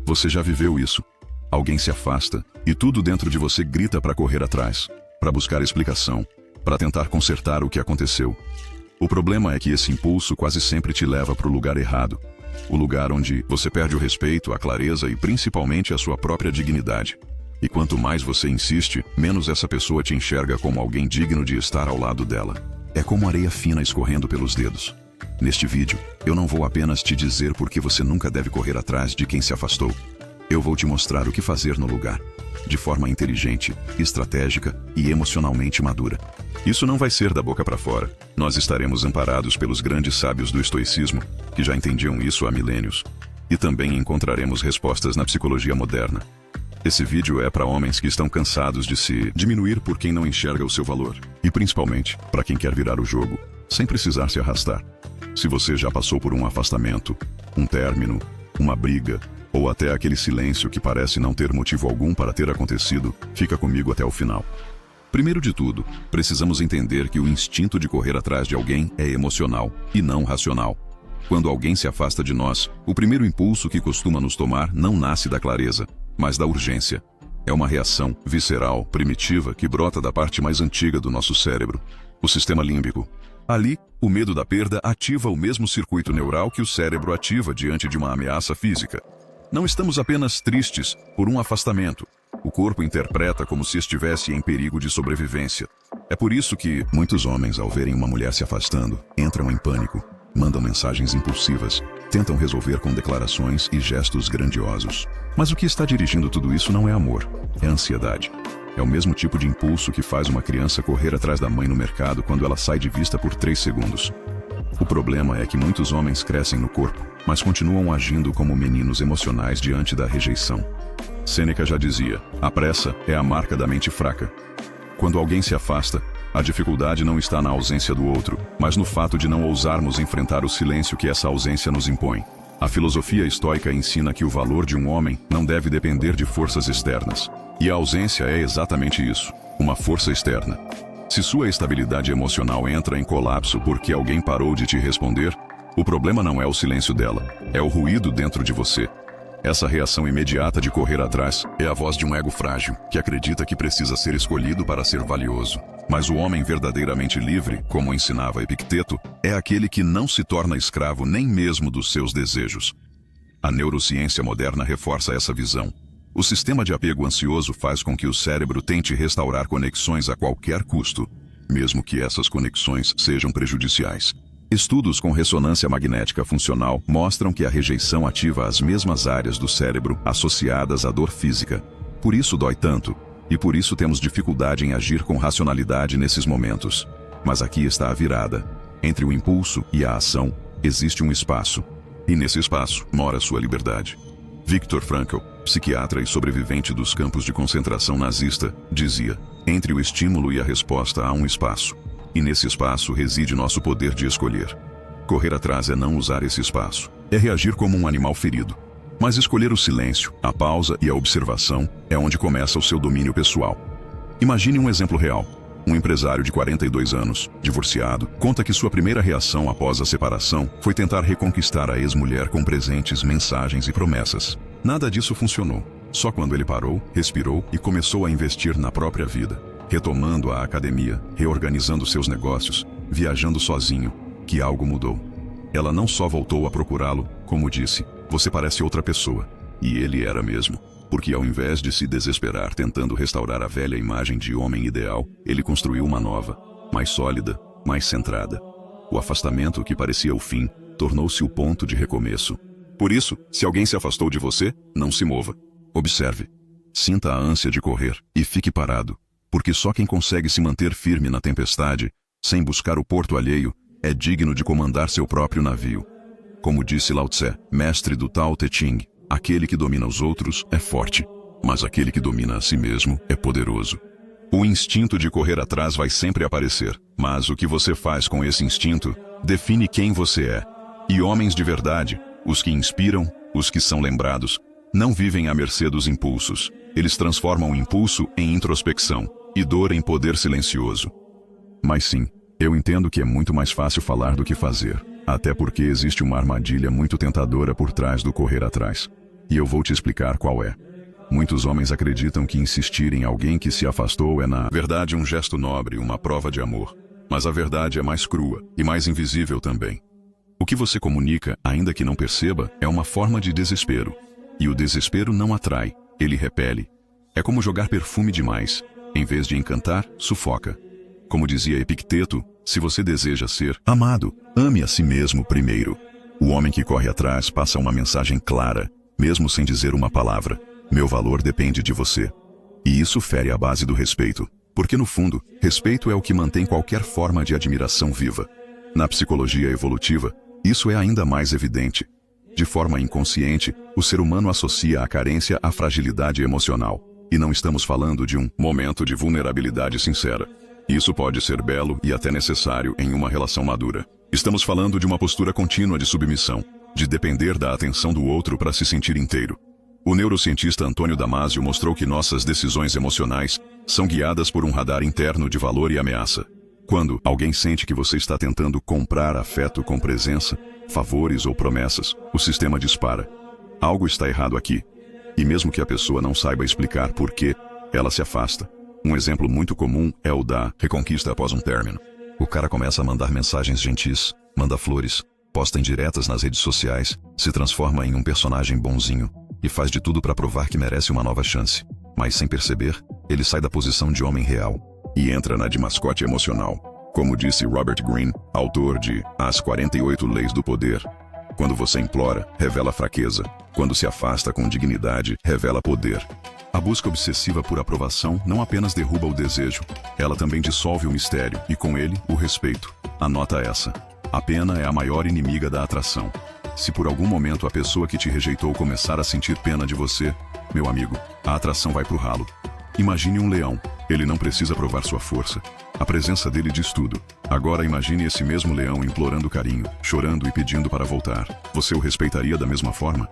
Você já viveu isso? Alguém se afasta e tudo dentro de você grita para correr atrás, para buscar explicação, para tentar consertar o que aconteceu. O problema é que esse impulso quase sempre te leva para o lugar errado. O lugar onde você perde o respeito, a clareza e principalmente a sua própria dignidade. E quanto mais você insiste, menos essa pessoa te enxerga como alguém digno de estar ao lado dela. É como areia fina escorrendo pelos dedos. Neste vídeo, eu não vou apenas te dizer por que você nunca deve correr atrás de quem se afastou. Eu vou te mostrar o que fazer no lugar, de forma inteligente, estratégica e emocionalmente madura. Isso não vai ser da boca para fora. Nós estaremos amparados pelos grandes sábios do estoicismo, que já entendiam isso há milênios. E também encontraremos respostas na psicologia moderna. Esse vídeo é para homens que estão cansados de se diminuir por quem não enxerga o seu valor. E principalmente, para quem quer virar o jogo, sem precisar se arrastar. Se você já passou por um afastamento, um término, uma briga, ou até aquele silêncio que parece não ter motivo algum para ter acontecido, fica comigo até o final. Primeiro de tudo, precisamos entender que o instinto de correr atrás de alguém é emocional e não racional. Quando alguém se afasta de nós, o primeiro impulso que costuma nos tomar não nasce da clareza, mas da urgência. É uma reação visceral, primitiva, que brota da parte mais antiga do nosso cérebro, o sistema límbico. Ali, o medo da perda ativa o mesmo circuito neural que o cérebro ativa diante de uma ameaça física. Não estamos apenas tristes por um afastamento. O corpo interpreta como se estivesse em perigo de sobrevivência. É por isso que muitos homens, ao verem uma mulher se afastando, entram em pânico, mandam mensagens impulsivas, tentam resolver com declarações e gestos grandiosos. Mas o que está dirigindo tudo isso não é amor, é ansiedade. É o mesmo tipo de impulso que faz uma criança correr atrás da mãe no mercado quando ela sai de vista por 3 segundos. O problema é que muitos homens crescem no corpo, mas continuam agindo como meninos emocionais diante da rejeição. Sêneca já dizia, a pressa é a marca da mente fraca. Quando alguém se afasta, a dificuldade não está na ausência do outro, mas no fato de não ousarmos enfrentar o silêncio que essa ausência nos impõe. A filosofia estoica ensina que o valor de um homem não deve depender de forças externas. E a ausência é exatamente isso, uma força externa. Se sua estabilidade emocional entra em colapso porque alguém parou de te responder, o problema não é o silêncio dela, é o ruído dentro de você. Essa reação imediata de correr atrás é a voz de um ego frágil, que acredita que precisa ser escolhido para ser valioso. Mas o homem verdadeiramente livre, como ensinava Epicteto, é aquele que não se torna escravo nem mesmo dos seus desejos. A neurociência moderna reforça essa visão. O sistema de apego ansioso faz com que o cérebro tente restaurar conexões a qualquer custo, mesmo que essas conexões sejam prejudiciais. Estudos com ressonância magnética funcional mostram que a rejeição ativa as mesmas áreas do cérebro associadas à dor física. Por isso dói tanto, e por isso temos dificuldade em agir com racionalidade nesses momentos. Mas aqui está a virada. Entre o impulso e a ação, existe um espaço. E nesse espaço mora sua liberdade. Viktor Frankl, psiquiatra e sobrevivente dos campos de concentração nazista, dizia, entre o estímulo e a resposta há um espaço. E nesse espaço reside nosso poder de escolher. Correr atrás é não usar esse espaço. É reagir como um animal ferido. Mas escolher o silêncio, a pausa e a observação é onde começa o seu domínio pessoal. Imagine um exemplo real. Um empresário de 42 anos, divorciado, conta que sua primeira reação após a separação foi tentar reconquistar a ex-mulher com presentes, mensagens e promessas. Nada disso funcionou. Só quando ele parou, respirou e começou a investir na própria vida. Retomando a academia, reorganizando seus negócios, viajando sozinho, que algo mudou. Ela não só voltou a procurá-lo, como disse, você parece outra pessoa. E ele era mesmo. Porque ao invés de se desesperar tentando restaurar a velha imagem de homem ideal, ele construiu uma nova, mais sólida, mais centrada. O afastamento que parecia o fim, tornou-se o ponto de recomeço. Por isso, se alguém se afastou de você, não se mova. Observe. Sinta a ânsia de correr e fique parado. Porque só quem consegue se manter firme na tempestade, sem buscar o porto alheio, é digno de comandar seu próprio navio. Como disse Lao Tse, mestre do Tao Te Ching, aquele que domina os outros é forte, mas aquele que domina a si mesmo é poderoso. O instinto de correr atrás vai sempre aparecer, mas o que você faz com esse instinto define quem você é. E homens de verdade, os que inspiram, os que são lembrados, não vivem à mercê dos impulsos. Eles transformam o impulso em introspecção e dor em poder silencioso. Mas sim, eu entendo que é muito mais fácil falar do que fazer, até porque existe uma armadilha muito tentadora por trás do correr atrás. E eu vou te explicar qual é. Muitos homens acreditam que insistir em alguém que se afastou é na verdade um gesto nobre, uma prova de amor. Mas a verdade é mais crua e mais invisível também. O que você comunica, ainda que não perceba, é uma forma de desespero. E o desespero não atrai, ele repele. É como jogar perfume demais. Em vez de encantar, sufoca. Como dizia Epicteto, se você deseja ser amado, ame a si mesmo primeiro. O homem que corre atrás passa uma mensagem clara, mesmo sem dizer uma palavra. Meu valor depende de você. E isso fere a base do respeito. Porque no fundo, respeito é o que mantém qualquer forma de admiração viva. Na psicologia evolutiva, isso é ainda mais evidente. De forma inconsciente, o ser humano associa a carência à fragilidade emocional. E não estamos falando de um momento de vulnerabilidade sincera. Isso pode ser belo e até necessário em uma relação madura. Estamos falando de uma postura contínua de submissão, de depender da atenção do outro para se sentir inteiro. O neurocientista Antônio Damasio mostrou que nossas decisões emocionais são guiadas por um radar interno de valor e ameaça. Quando alguém sente que você está tentando comprar afeto com presença, favores ou promessas, o sistema dispara. Algo está errado aqui. E mesmo que a pessoa não saiba explicar por quê, ela se afasta. Um exemplo muito comum é o da reconquista após um término. O cara começa a mandar mensagens gentis, manda flores, posta indiretas nas redes sociais, se transforma em um personagem bonzinho e faz de tudo para provar que merece uma nova chance. Mas sem perceber, ele sai da posição de homem real e entra na de mascote emocional. Como disse Robert Greene, autor de As 48 Leis do Poder, quando você implora, revela fraqueza. Quando se afasta com dignidade, revela poder. A busca obsessiva por aprovação não apenas derruba o desejo, ela também dissolve o mistério e, com ele, o respeito. Anota essa. A pena é a maior inimiga da atração. Se por algum momento a pessoa que te rejeitou começar a sentir pena de você, meu amigo, a atração vai pro ralo. Imagine um leão. Ele não precisa provar sua força. A presença dele diz tudo. Agora imagine esse mesmo leão implorando carinho, chorando e pedindo para voltar. Você o respeitaria da mesma forma?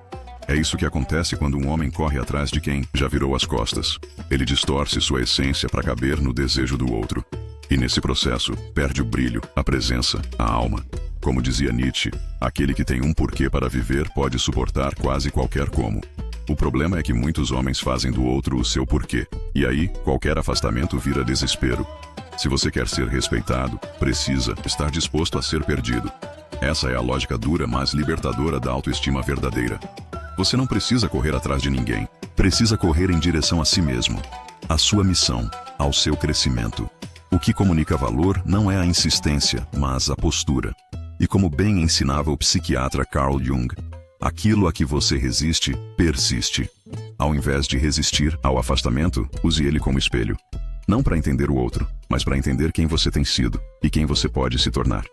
É isso que acontece quando um homem corre atrás de quem já virou as costas. Ele distorce sua essência para caber no desejo do outro. E nesse processo, perde o brilho, a presença, a alma. Como dizia Nietzsche, aquele que tem um porquê para viver pode suportar quase qualquer como. O problema é que muitos homens fazem do outro o seu porquê. E aí, qualquer afastamento vira desespero. Se você quer ser respeitado, precisa estar disposto a ser perdido. Essa é a lógica dura, mas libertadora da autoestima verdadeira. Você não precisa correr atrás de ninguém. Precisa correr em direção a si mesmo. À sua missão, ao seu crescimento. O que comunica valor não é a insistência, mas a postura. E como bem ensinava o psiquiatra Carl Jung, aquilo a que você resiste, persiste. Ao invés de resistir ao afastamento, use ele como espelho. Não para entender o outro, mas para entender quem você tem sido e quem você pode se tornar.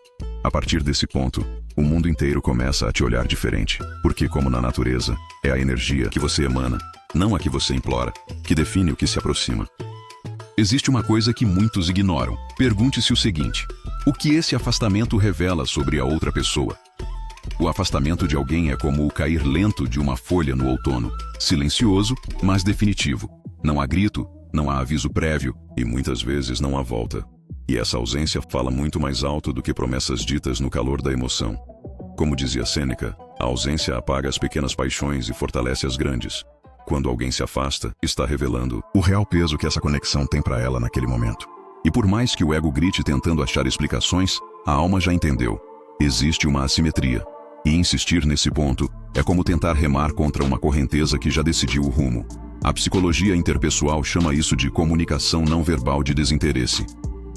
A partir desse ponto, o mundo inteiro começa a te olhar diferente, porque como na natureza, é a energia que você emana, não a que você implora, que define o que se aproxima. Existe uma coisa que muitos ignoram. Pergunte-se o seguinte: o que esse afastamento revela sobre a outra pessoa? O afastamento de alguém é como o cair lento de uma folha no outono, silencioso, mas definitivo. Não há grito, não há aviso prévio e muitas vezes não há volta. E essa ausência fala muito mais alto do que promessas ditas no calor da emoção. Como dizia Sêneca, a ausência apaga as pequenas paixões e fortalece as grandes. Quando alguém se afasta, está revelando o real peso que essa conexão tem para ela naquele momento. E por mais que o ego grite tentando achar explicações, a alma já entendeu. Existe uma assimetria. E insistir nesse ponto é como tentar remar contra uma correnteza que já decidiu o rumo. A psicologia interpessoal chama isso de comunicação não verbal de desinteresse.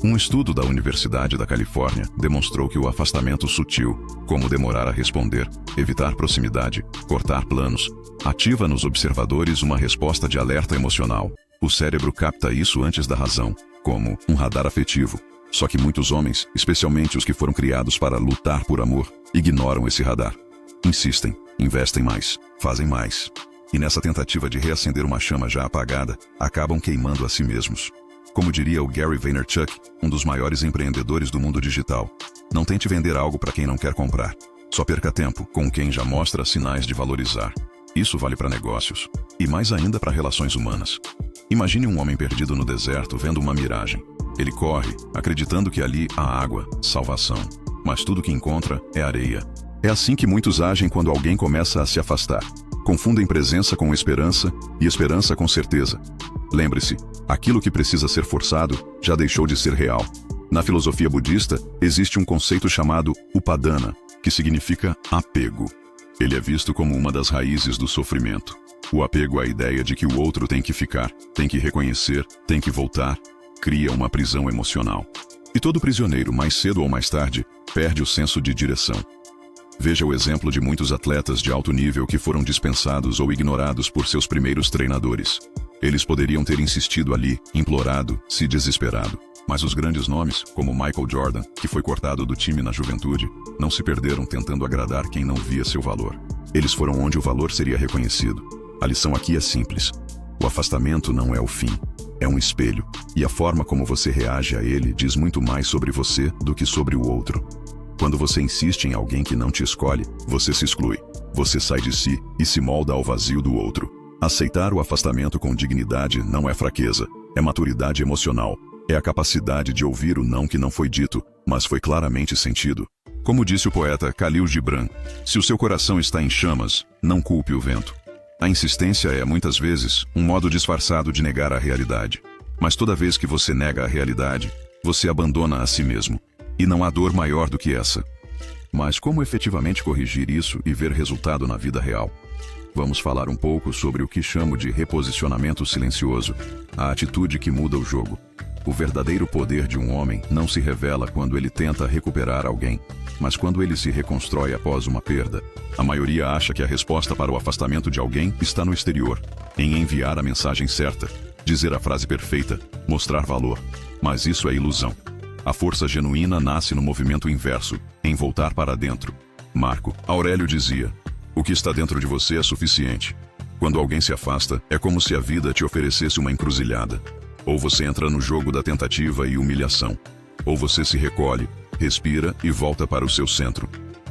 Um estudo da Universidade da Califórnia demonstrou que o afastamento sutil, como demorar a responder, evitar proximidade, cortar planos, ativa nos observadores uma resposta de alerta emocional. O cérebro capta isso antes da razão, como um radar afetivo. Só que muitos homens, especialmente os que foram criados para lutar por amor, ignoram esse radar. Insistem, investem mais, fazem mais. E nessa tentativa de reacender uma chama já apagada, acabam queimando a si mesmos. Como diria o Gary Vaynerchuk, um dos maiores empreendedores do mundo digital, não tente vender algo para quem não quer comprar. Só perca tempo com quem já mostra sinais de valorizar. Isso vale para negócios, e mais ainda para relações humanas. Imagine um homem perdido no deserto vendo uma miragem. Ele corre, acreditando que ali há água, salvação. Mas tudo que encontra é areia. É assim que muitos agem quando alguém começa a se afastar. Confundem presença com esperança e esperança com certeza. Lembre-se, aquilo que precisa ser forçado já deixou de ser real. Na filosofia budista, existe um conceito chamado upadana, que significa apego. Ele é visto como uma das raízes do sofrimento. O apego à ideia de que o outro tem que ficar, tem que reconhecer, tem que voltar, cria uma prisão emocional. E todo prisioneiro, mais cedo ou mais tarde, perde o senso de direção. Veja o exemplo de muitos atletas de alto nível que foram dispensados ou ignorados por seus primeiros treinadores. Eles poderiam ter insistido ali, implorado, se desesperado. Mas os grandes nomes, como Michael Jordan, que foi cortado do time na juventude, não se perderam tentando agradar quem não via seu valor. Eles foram onde o valor seria reconhecido. A lição aqui é simples. O afastamento não é o fim. É um espelho, e a forma como você reage a ele diz muito mais sobre você do que sobre o outro. Quando você insiste em alguém que não te escolhe, você se exclui. Você sai de si e se molda ao vazio do outro. Aceitar o afastamento com dignidade não é fraqueza, é maturidade emocional. É a capacidade de ouvir o não que não foi dito, mas foi claramente sentido. Como disse o poeta Khalil Gibran, se o seu coração está em chamas, não culpe o vento. A insistência é, muitas vezes, um modo disfarçado de negar a realidade. Mas toda vez que você nega a realidade, você abandona a si mesmo. E não há dor maior do que essa. Mas como efetivamente corrigir isso e ver resultado na vida real? Vamos falar um pouco sobre o que chamo de reposicionamento silencioso, a atitude que muda o jogo. O verdadeiro poder de um homem não se revela quando ele tenta recuperar alguém, mas quando ele se reconstrói após uma perda. A maioria acha que a resposta para o afastamento de alguém está no exterior, em enviar a mensagem certa, dizer a frase perfeita, mostrar valor. Mas isso é ilusão. A força genuína nasce no movimento inverso, em voltar para dentro. Marco Aurélio dizia: o que está dentro de você é suficiente. Quando alguém se afasta, é como se a vida te oferecesse uma encruzilhada. Ou você entra no jogo da tentativa e humilhação, ou você se recolhe, respira e volta para o seu centro.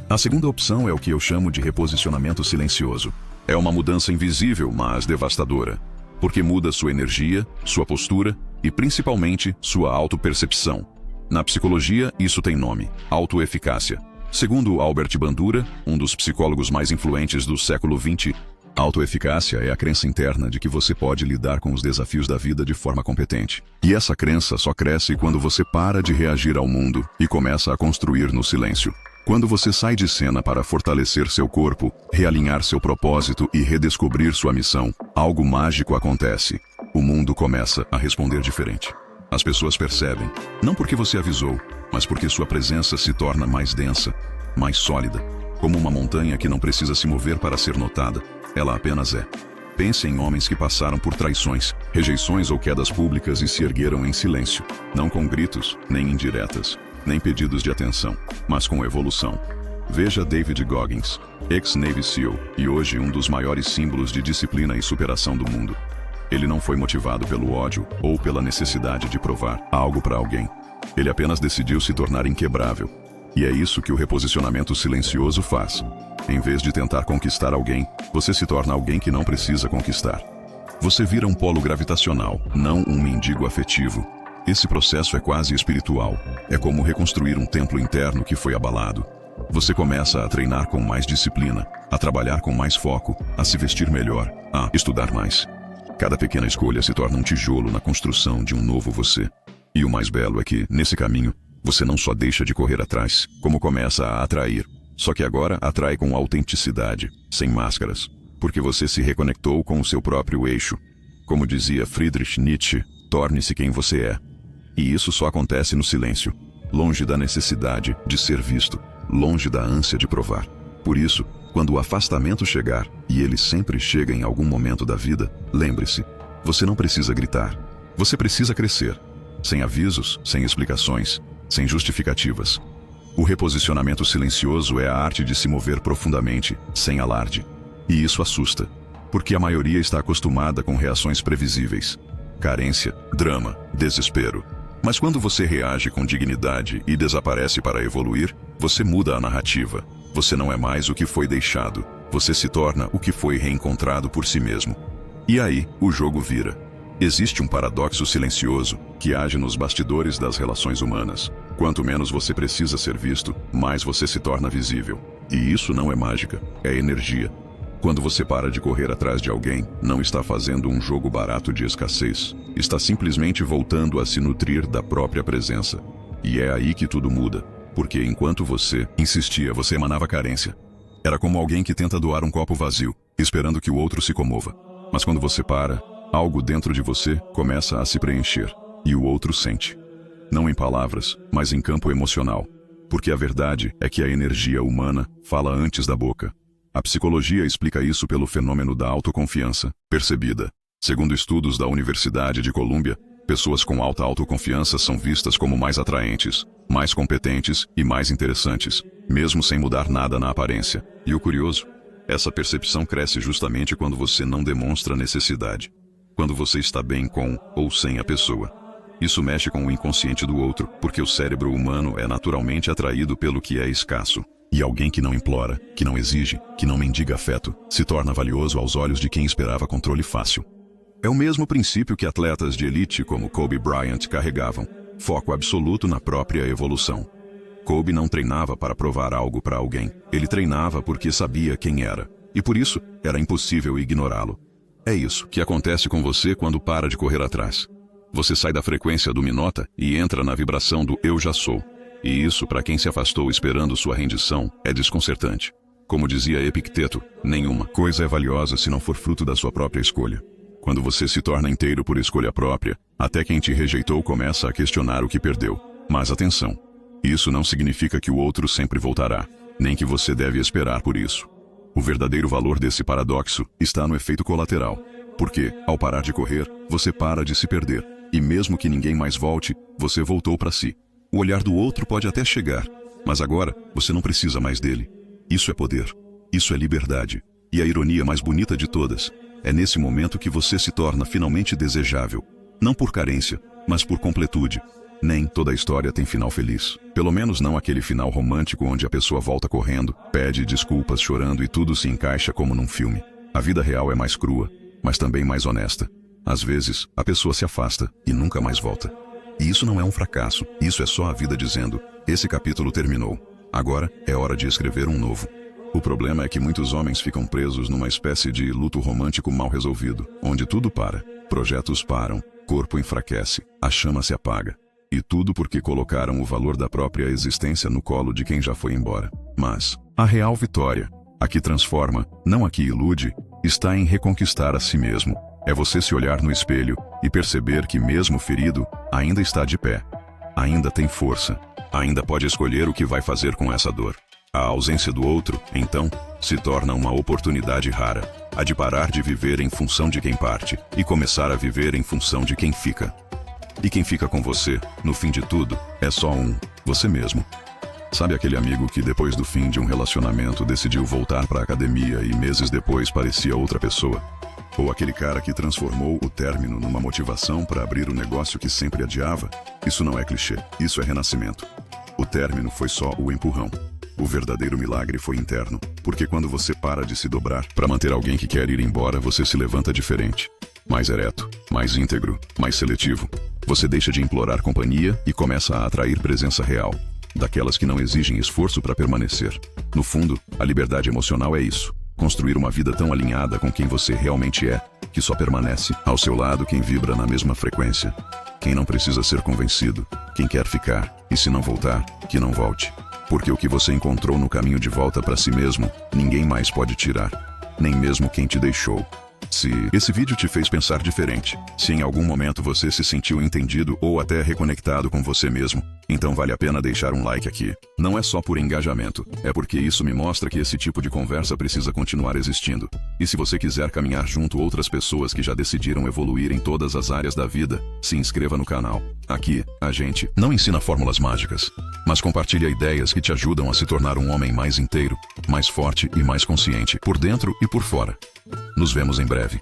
A segunda opção é o que eu chamo de reposicionamento silencioso. É uma mudança invisível, mas devastadora, porque muda sua energia, sua postura e, principalmente, sua autopercepção. Na psicologia, isso tem nome: autoeficácia. Segundo Albert Bandura, um dos psicólogos mais influentes do século XX, autoeficácia é a crença interna de que você pode lidar com os desafios da vida de forma competente. E essa crença só cresce quando você para de reagir ao mundo e começa a construir no silêncio. Quando você sai de cena para fortalecer seu corpo, realinhar seu propósito e redescobrir sua missão, algo mágico acontece. O mundo começa a responder diferente. As pessoas percebem, não porque você avisou, mas porque sua presença se torna mais densa, mais sólida, como uma montanha que não precisa se mover para ser notada. Ela apenas é. Pense em homens que passaram por traições, rejeições ou quedas públicas e se ergueram em silêncio, não com gritos, nem indiretas, nem pedidos de atenção, mas com evolução. Veja David Goggins, ex-Navy SEAL e hoje um dos maiores símbolos de disciplina e superação do mundo. Ele não foi motivado pelo ódio ou pela necessidade de provar algo para alguém. Ele apenas decidiu se tornar inquebrável. E é isso que o reposicionamento silencioso faz. Em vez de tentar conquistar alguém, você se torna alguém que não precisa conquistar. Você vira um polo gravitacional, não um mendigo afetivo. Esse processo é quase espiritual. É como reconstruir um templo interno que foi abalado. Você começa a treinar com mais disciplina, a trabalhar com mais foco, a se vestir melhor, a estudar mais. Cada pequena escolha se torna um tijolo na construção de um novo você. E o mais belo é que, nesse caminho, você não só deixa de correr atrás, como começa a atrair. Só que agora atrai com autenticidade, sem máscaras, porque você se reconectou com o seu próprio eixo. Como dizia Friedrich Nietzsche, torne-se quem você é. E isso só acontece no silêncio, longe da necessidade de ser visto, longe da ânsia de provar. Por isso, quando o afastamento chegar, e ele sempre chega em algum momento da vida, lembre-se, você não precisa gritar. Você precisa crescer. Sem avisos, sem explicações, sem justificativas. O reposicionamento silencioso é a arte de se mover profundamente, sem alarde. E isso assusta, porque a maioria está acostumada com reações previsíveis. Carência, drama, desespero. Mas quando você reage com dignidade e desaparece para evoluir, você muda a narrativa. Você não é mais o que foi deixado. Você se torna o que foi reencontrado por si mesmo. E aí, o jogo vira. Existe um paradoxo silencioso que age nos bastidores das relações humanas. Quanto menos você precisa ser visto, mais você se torna visível. E isso não é mágica, é energia. Quando você para de correr atrás de alguém, não está fazendo um jogo barato de escassez. Está simplesmente voltando a se nutrir da própria presença. E é aí que tudo muda. Porque enquanto você insistia, você emanava carência. Era como alguém que tenta doar um copo vazio, esperando que o outro se comova. Mas quando você para, algo dentro de você começa a se preencher. E o outro sente. Não em palavras, mas em campo emocional. Porque a verdade é que a energia humana fala antes da boca. A psicologia explica isso pelo fenômeno da autoconfiança percebida. Segundo estudos da Universidade de Colômbia, pessoas com alta autoconfiança são vistas como mais atraentes, mais competentes e mais interessantes, mesmo sem mudar nada na aparência. E o curioso? Essa percepção cresce justamente quando você não demonstra necessidade. Quando você está bem com ou sem a pessoa. Isso mexe com o inconsciente do outro, porque o cérebro humano é naturalmente atraído pelo que é escasso. E alguém que não implora, que não exige, que não mendiga afeto, se torna valioso aos olhos de quem esperava controle fácil. É o mesmo princípio que atletas de elite como Kobe Bryant carregavam, foco absoluto na própria evolução. Kobe não treinava para provar algo para alguém, ele treinava porque sabia quem era, e por isso era impossível ignorá-lo. É isso que acontece com você quando para de correr atrás. Você sai da frequência do minota e entra na vibração do eu já sou. E isso, para quem se afastou esperando sua rendição, é desconcertante. Como dizia Epicteto, nenhuma coisa é valiosa se não for fruto da sua própria escolha. Quando você se torna inteiro por escolha própria, até quem te rejeitou começa a questionar o que perdeu. Mas atenção, isso não significa que o outro sempre voltará, nem que você deve esperar por isso. O verdadeiro valor desse paradoxo está no efeito colateral. Porque, ao parar de correr, você para de se perder. E mesmo que ninguém mais volte, você voltou para si. O olhar do outro pode até chegar, mas agora você não precisa mais dele. Isso é poder. Isso é liberdade. E a ironia mais bonita de todas, é nesse momento que você se torna finalmente desejável. Não por carência, mas por completude. Nem toda a história tem final feliz. Pelo menos não aquele final romântico onde a pessoa volta correndo, pede desculpas chorando e tudo se encaixa como num filme. A vida real é mais crua, mas também mais honesta. Às vezes, a pessoa se afasta e nunca mais volta. E isso não é um fracasso, isso é só a vida dizendo, esse capítulo terminou. Agora é hora de escrever um novo. O problema é que muitos homens ficam presos numa espécie de luto romântico mal resolvido, onde tudo para, projetos param, corpo enfraquece, a chama se apaga. E tudo porque colocaram o valor da própria existência no colo de quem já foi embora. Mas a real vitória, a que transforma, não a que ilude, está em reconquistar a si mesmo. É você se olhar no espelho e perceber que mesmo ferido, ainda está de pé. Ainda tem força. Ainda pode escolher o que vai fazer com essa dor. A ausência do outro, então, se torna uma oportunidade rara. A de parar de viver em função de quem parte e começar a viver em função de quem fica. E quem fica com você, no fim de tudo, é só você mesmo. Sabe aquele amigo que depois do fim de um relacionamento decidiu voltar para a academia e meses depois parecia outra pessoa? Ou aquele cara que transformou o término numa motivação para abrir o negócio que sempre adiava? Isso não é clichê, isso é renascimento. O término foi só o empurrão. O verdadeiro milagre foi interno, porque quando você para de se dobrar para manter alguém que quer ir embora, você se levanta diferente. Mais ereto, mais íntegro, mais seletivo. Você deixa de implorar companhia e começa a atrair presença real. Daquelas que não exigem esforço para permanecer. No fundo, a liberdade emocional é isso. Construir uma vida tão alinhada com quem você realmente é, que só permanece ao seu lado quem vibra na mesma frequência. Quem não precisa ser convencido, quem quer ficar, e se não voltar, que não volte. Porque o que você encontrou no caminho de volta para si mesmo, ninguém mais pode tirar. Nem mesmo quem te deixou. Se esse vídeo te fez pensar diferente, se em algum momento você se sentiu entendido ou até reconectado com você mesmo, então vale a pena deixar um like aqui. Não é só por engajamento, é porque isso me mostra que esse tipo de conversa precisa continuar existindo. E se você quiser caminhar junto outras pessoas que já decidiram evoluir em todas as áreas da vida, se inscreva no canal. Aqui, a gente não ensina fórmulas mágicas, mas compartilha ideias que te ajudam a se tornar um homem mais inteiro, mais forte e mais consciente, por dentro e por fora. Nos vemos em breve.